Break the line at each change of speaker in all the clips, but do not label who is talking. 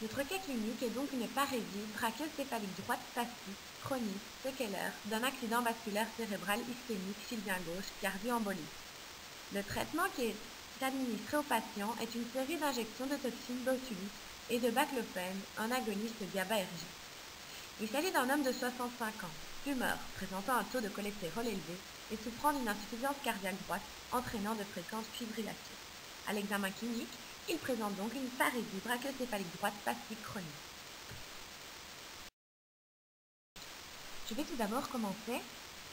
Notre cas clinique est donc une parésie brachiocéphalique droite spastique, chronique, séquelaire, d'un accident vasculaire cérébral ischémique filien gauche cardio-embolique. Le traitement qui est administré au patient est une série d'injections de toxines botuliques et de baclofène, un agoniste GABAergique. Il s'agit d'un homme de 65 ans, fumeur, présentant un taux de cholestérol élevé et souffrant d'une insuffisance cardiaque droite entraînant de fréquentes fibrillations. À l'examen clinique, il présente donc une parésie brachiocéphalique droite spastique chronique. Je vais tout d'abord commencer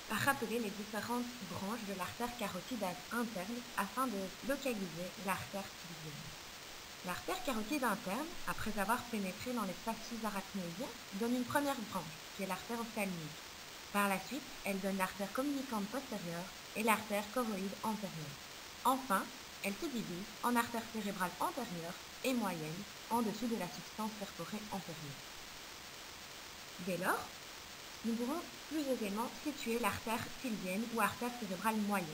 par rappeler les différentes branches de l'artère carotide interne afin de localiser l'artère tibienne. L'artère carotide interne, après avoir pénétré dans l'espace sous-arachnoïdien, donne une première branche, qui est l'artère ophtalmique. Par la suite, elle donne l'artère communicante postérieure et l'artère choroïde antérieure. Enfin, elle se divise en artère cérébrale antérieure et moyenne, en dessous de la substance perforée antérieure. Dès lors, nous pourrons plus aisément situer l'artère tibienne ou artère cérébrale moyenne.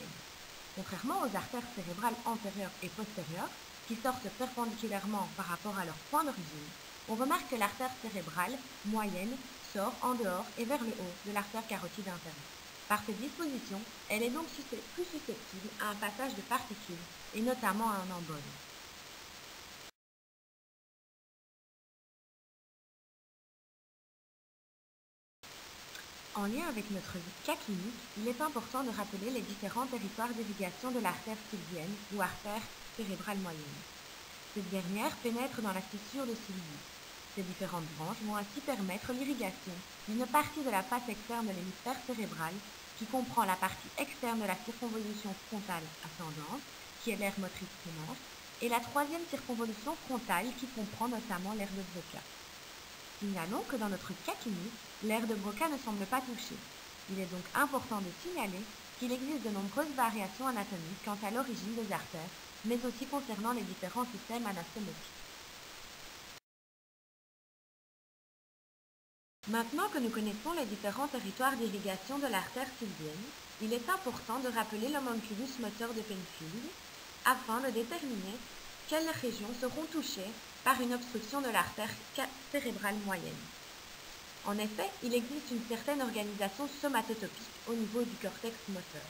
Contrairement aux artères cérébrales antérieures et postérieures, qui sortent perpendiculairement par rapport à leur point d'origine, on remarque que l'artère cérébrale moyenne sort en dehors et vers le haut de l'artère carotide intérieure. Par cette disposition, elle est donc plus susceptible à un passage de particules, et notamment à un embole. En lien avec notre cas clinique, il est important de rappeler les différents territoires d'irrigation de l'artère tibienne ou artère cérébrale moyenne. Cette dernière pénètre dans la fissure de Sylvius. Ces différentes branches vont ainsi permettre l'irrigation d'une partie de la face externe de l'hémisphère cérébral qui comprend la partie externe de la circonvolution frontale ascendante, qui est l'aire motrice primaire, et la troisième circonvolution frontale qui comprend notamment l'aire de Broca. Signalons que dans notre cas clinique, l'aire de Broca ne semble pas touchée. Il est donc important de signaler qu'il existe de nombreuses variations anatomiques quant à l'origine des artères, mais aussi concernant les différents systèmes anastomotiques. Maintenant que nous connaissons les différents territoires d'irrigation de l'artère tibienne, il est important de rappeler l'homunculus moteur de Penfield afin de déterminer quelles régions seront touchées par une obstruction de l'artère cérébrale moyenne. En effet, il existe une certaine organisation somatotopique au niveau du cortex moteur.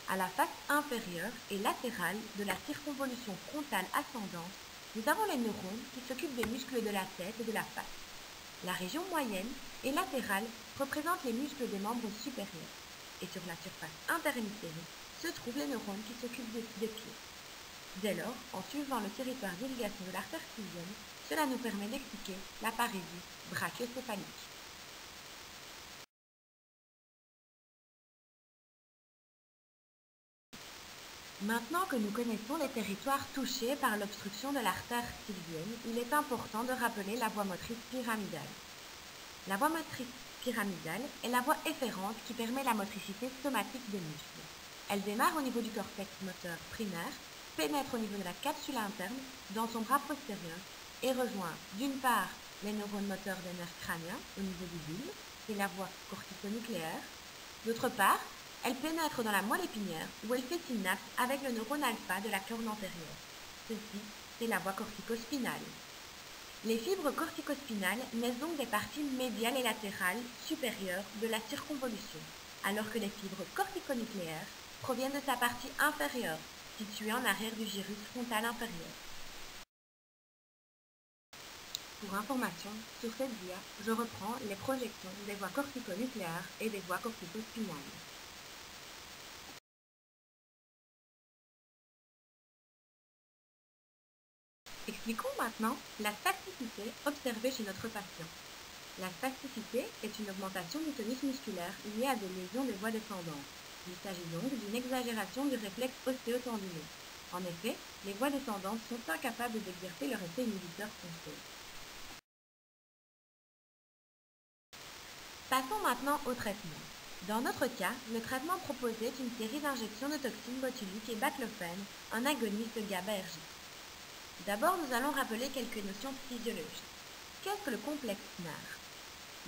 À la face inférieure et latérale de la circonvolution frontale ascendante, nous avons les neurones qui s'occupent des muscles de la tête et de la face. La région moyenne et latérale représente les muscles des membres supérieurs. Et sur la surface interhémisphérique se trouvent les neurones qui s'occupent des pieds. Dès lors, en suivant le territoire d'irrigation de l'artère tibienne, cela nous permet d'expliquer la parésie brachiocéphalique. Maintenant que nous connaissons les territoires touchés par l'obstruction de l'artère tibienne, il est important de rappeler la voie motrice pyramidale. La voie motrice pyramidale est la voie efférente qui permet la motricité somatique des muscles. Elle démarre au niveau du cortex moteur primaire, pénètre au niveau de la capsule interne, dans son bras postérieur, et rejoint d'une part les neurones moteurs des nerfs crâniens au niveau du bulbe, c'est la voie corticonucléaire, d'autre part, elle pénètre dans la moelle épinière où elle fait synapse avec le neurone alpha de la corne antérieure. Ceci, c'est la voie corticospinale. Les fibres corticospinales naissent donc des parties médiales et latérales supérieures de la circonvolution, alors que les fibres corticonucléaires proviennent de sa partie inférieure, située en arrière du gyrus frontal inférieur. Pour information, sur cette dia, je reprends les projections des voies corticonucléaires et des voies corticospinales. Expliquons maintenant la spasticité observée chez notre patient. La spasticité est une augmentation du tonus musculaire liée à des lésions des voies descendantes. Il s'agit donc d'une exagération du réflexe ostéotendineux. En effet, les voies descendantes sont incapables d'exercer leur effet inhibiteur foncé. Passons maintenant au traitement. Dans notre cas, le traitement proposé est une série d'injections de toxines botuliques et baclofène, un agoniste GABAergique. D'abord, nous allons rappeler quelques notions physiologiques. Qu'est-ce que le complexe NAR?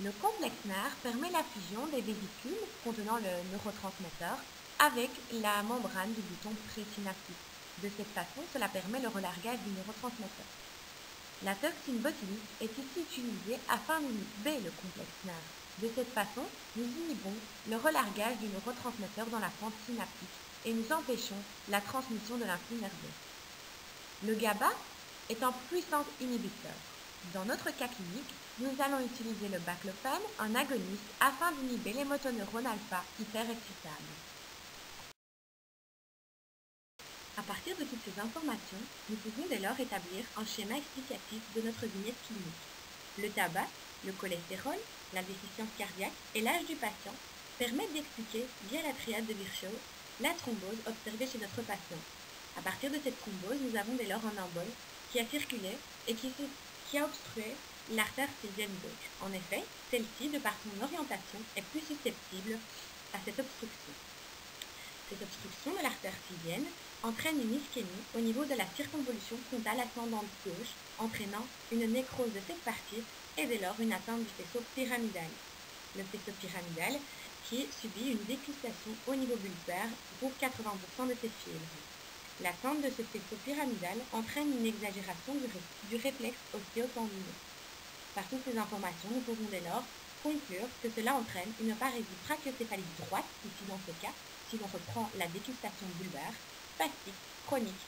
Le complexe NAR permet la fusion des vésicules contenant le neurotransmetteur avec la membrane du bouton présynaptique. De cette façon, cela permet le relargage du neurotransmetteur. La toxine botulique est ici utilisée afin d'inhiber le complexe nerve. De cette façon, nous inhibons le relargage du neurotransmetteur dans la pente synaptique et nous empêchons la transmission de l'influx nerveux. Le GABA est un puissant inhibiteur. Dans notre cas clinique, nous allons utiliser le baclofène, un agoniste, afin d'inhiber les motoneurones alpha hyperexcitables. À partir de toutes ces informations, nous pouvons dès lors établir un schéma explicatif de notre vignette clinique. Le tabac, le cholestérol, la déficience cardiaque et l'âge du patient permettent d'expliquer, via la triade de Virchow, la thrombose observée chez notre patient. À partir de cette thrombose, nous avons dès lors un embole qui a circulé et qui a obstrué l'artère sylvienne gauche. En effet, celle-ci, de par son orientation, est plus susceptible à cette obstruction. Cette obstruction de l'artère sylvienne entraîne une ischémie au niveau de la circonvolution frontale ascendante gauche, entraînant une nécrose de cette partie et dès lors une atteinte du faisceau pyramidal. Le faisceau pyramidal qui subit une décrustation au niveau bulbaire pour 80% de ses fibres. L'atteinte de ce faisceau pyramidal entraîne une exagération du réflexe ostéotendineux. Par toutes ces informations, nous pouvons dès lors conclure que cela entraîne une parésie brachiocéphalique droite, ici dans ce cas, si l'on reprend la décustation bulbaire, spastique, chronique